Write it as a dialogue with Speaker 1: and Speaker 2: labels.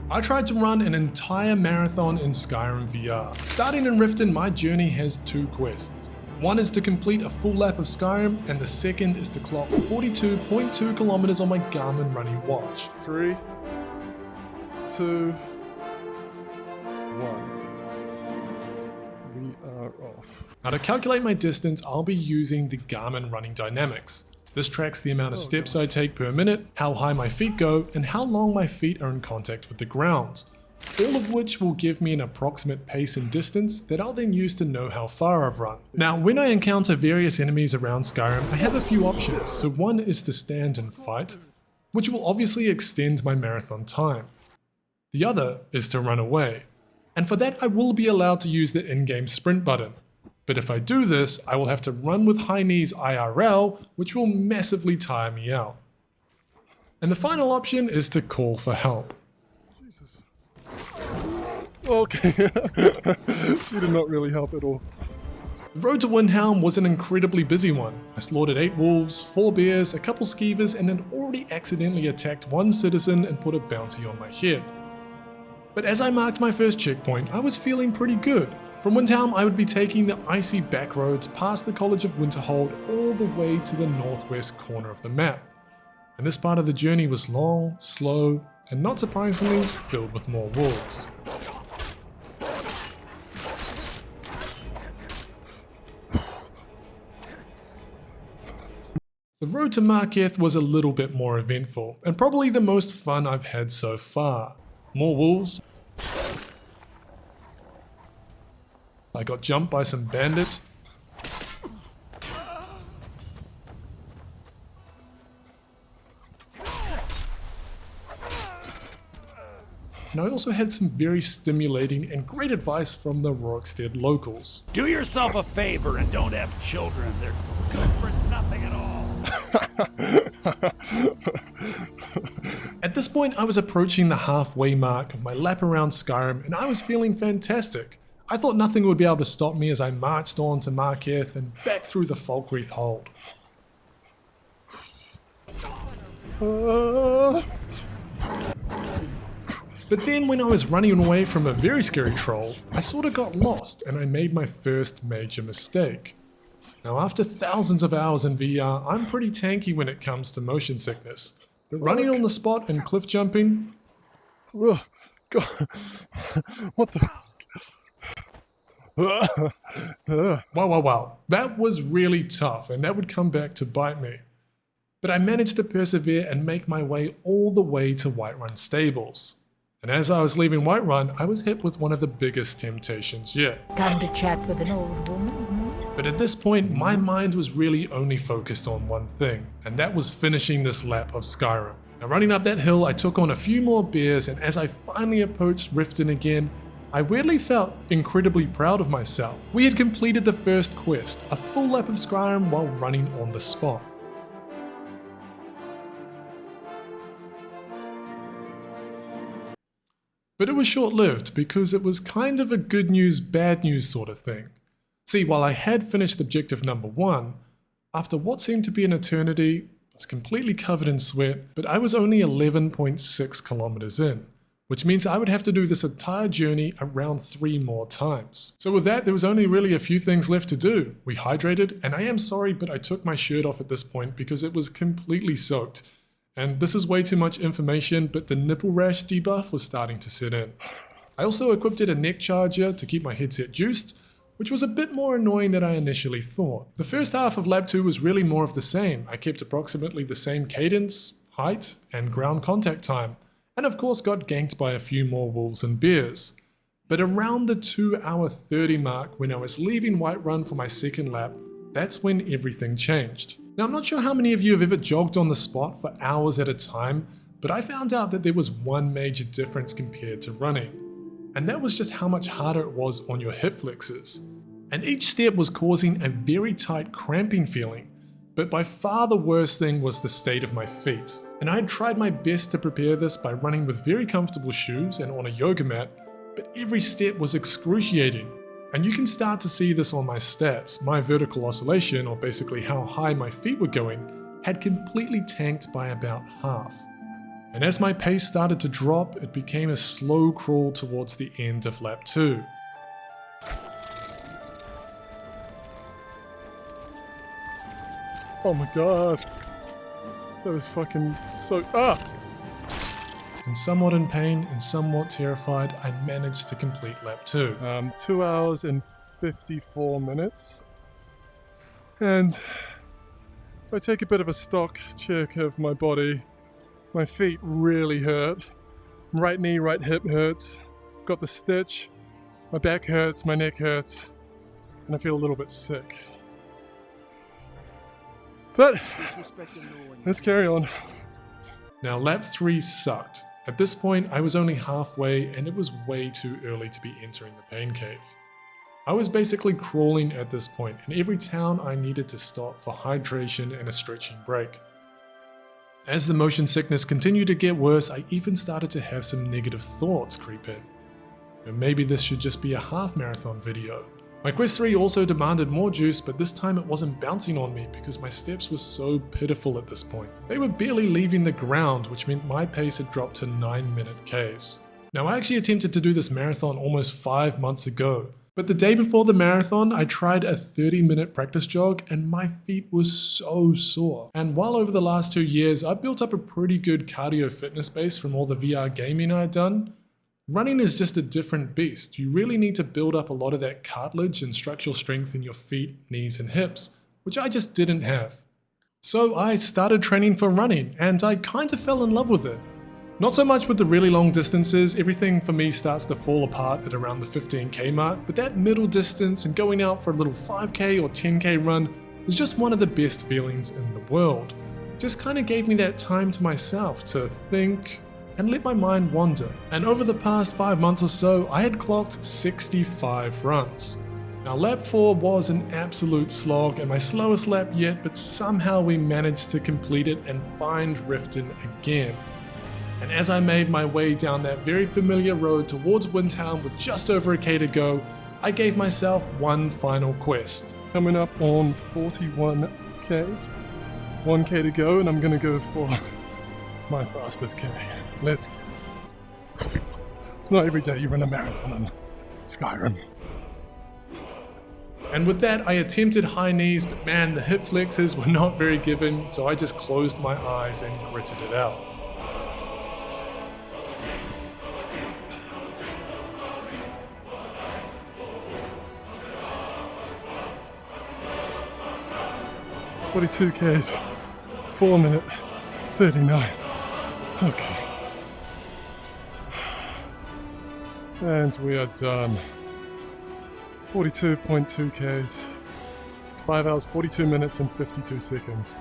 Speaker 1: I tried to run an entire marathon in Skyrim VR. Starting in Riften, my journey has two quests. One is to complete a full lap of Skyrim, and the second is to clock 42.2 kilometers on my Garmin running watch.
Speaker 2: 3, 2, 1. We are off.
Speaker 1: Now to calculate my distance, I'll be using the Garmin running dynamics. This tracks the amount of steps I take per minute, how high my feet go, and how long my feet are in contact with the ground. All of which will give me an approximate pace and distance that I'll then use to know how far I've run. Now, when I encounter various enemies around Skyrim, I have a few options. So one is to stand and fight, which will obviously extend my marathon time. The other is to run away. And for that, I will be allowed to use the in-game sprint button. But if I do this, I will have to run with high knees IRL, which will massively tire me out. And the final option is to call for help.
Speaker 2: Jesus. Okay. She did not really help at all.
Speaker 1: The road to Windhelm was an incredibly busy one. I slaughtered 8 wolves, 4 bears, a couple skeevers, and had already accidentally attacked one citizen and put a bounty on my head. But as I marked my first checkpoint, I was feeling pretty good. From Windhelm, I would be taking the icy back roads past the College of Winterhold all the way to the northwest corner of the map. And this part of the journey was long, slow, and not surprisingly, filled with more wolves. The road to Marketh was a little bit more eventful, and probably the most fun I've had so far. More wolves. I got jumped by some bandits. And I also had some very stimulating and great advice from the Rorikstead locals.
Speaker 3: Do yourself a favor and don't have children. They're good for nothing at all.
Speaker 1: At this point, I was approaching the halfway mark of my lap around Skyrim, and I was feeling fantastic. I thought nothing would be able to stop me as I marched on to Marketh and back through the Falkreath Hold. But then when I was running away from a very scary troll, I sort of got lost and I made my first major mistake. Now after thousands of hours in VR, I'm pretty tanky when it comes to motion sickness. But running on the spot and cliff jumping...
Speaker 2: Oh, God. What the...
Speaker 1: Wow. That was really tough, and that would come back to bite me. But I managed to persevere and make my way all the way to Whiterun Stables. And as I was leaving Whiterun, I was hit with one of the biggest temptations yet.
Speaker 4: Come to chat with an old woman?
Speaker 1: But at this point, my mind was really only focused on one thing, and that was finishing this lap of Skyrim. Now running up that hill, I took on a few more bears, and as I finally approached Riften again, I weirdly felt incredibly proud of myself. We had completed the first quest, a full lap of Skyrim while running on the spot. But it was short-lived because it was kind of a good news, bad news sort of thing. See, while I had finished objective number 1, after what seemed to be an eternity, I was completely covered in sweat, but I was only 11.6 kilometers in, which means I would have to do this entire journey around 3 more times. So with that, there was only really a few things left to do. We hydrated, and I am sorry, but I took my shirt off at this point because it was completely soaked. And this is way too much information, but the nipple rash debuff was starting to set in. I also equipped a neck charger to keep my headset juiced, which was a bit more annoying than I initially thought. The first half of Lab 2 was really more of the same. I kept approximately the same cadence, height, and ground contact time, and of course got ganked by a few more wolves and bears. But around the 2-hour 30 mark, when I was leaving Whiterun for my second lap, that's when everything changed. Now I'm not sure how many of you have ever jogged on the spot for hours at a time, but I found out that there was one major difference compared to running. And that was just how much harder it was on your hip flexors. And each step was causing a very tight cramping feeling, but by far the worst thing was the state of my feet. And I had tried my best to prepare this by running with very comfortable shoes and on a yoga mat, but every step was excruciating. And you can start to see this on my stats. My vertical oscillation, or basically how high my feet were going, had completely tanked by about half. And as my pace started to drop, it became a slow crawl towards the end of lap 2.
Speaker 2: Oh my god. That was fucking so... Ah!
Speaker 1: And somewhat in pain and somewhat terrified, I managed to complete lap 2.
Speaker 2: 2 hours and 54 minutes. And if I take a bit of a stock check of my body, my feet really hurt. Right knee, right hip hurts. Got the stitch. My back hurts, my neck hurts. And I feel a little bit sick. But let's carry on.
Speaker 1: Now lap 3 sucked. At this point, I was only halfway and it was way too early to be entering the pain cave. I was basically crawling at this point, and every town I needed to stop for hydration and a stretching break. As the motion sickness continued to get worse, I even started to have some negative thoughts creep in. And maybe this should just be a half marathon video. My quest 3 also demanded more juice, but this time it wasn't bouncing on me because my steps were so pitiful at this point. They were barely leaving the ground, which meant my pace had dropped to 9-minute Ks. Now I actually attempted to do this marathon almost 5 months ago, but the day before the marathon I tried a 30-minute practice jog and my feet were so sore. And while over the last 2 years I built up a pretty good cardio fitness base from all the VR gaming I had done, running is just a different beast. You really need to build up a lot of that cartilage and structural strength in your feet, knees and hips, which I just didn't have. So I started training for running and I kind of fell in love with it. Not so much with the really long distances, everything for me starts to fall apart at around the 15k mark, but that middle distance and going out for a little 5k or 10k run was just one of the best feelings in the world. Just kind of gave me that time to myself to think and let my mind wander. And over the past 5 months or so, I had clocked 65 runs. Now lap 4 was an absolute slog and my slowest lap yet, but somehow we managed to complete it and find Riften again. And as I made my way down that very familiar road towards Windtown with just over a K to go, I gave myself one final quest.
Speaker 2: Coming up on 41 Ks. 1K to go, and I'm gonna go for my fastest K. Let's go. It's not every day you run a marathon in Skyrim.
Speaker 1: And with that, I attempted high knees, but man, the hip flexors were not very given, so I just closed my eyes and gritted it out.
Speaker 2: "42 Ks, 4 minute 39. Okay. And we are done. 42.2 Ks, 5 hours, 42 minutes and 52 seconds.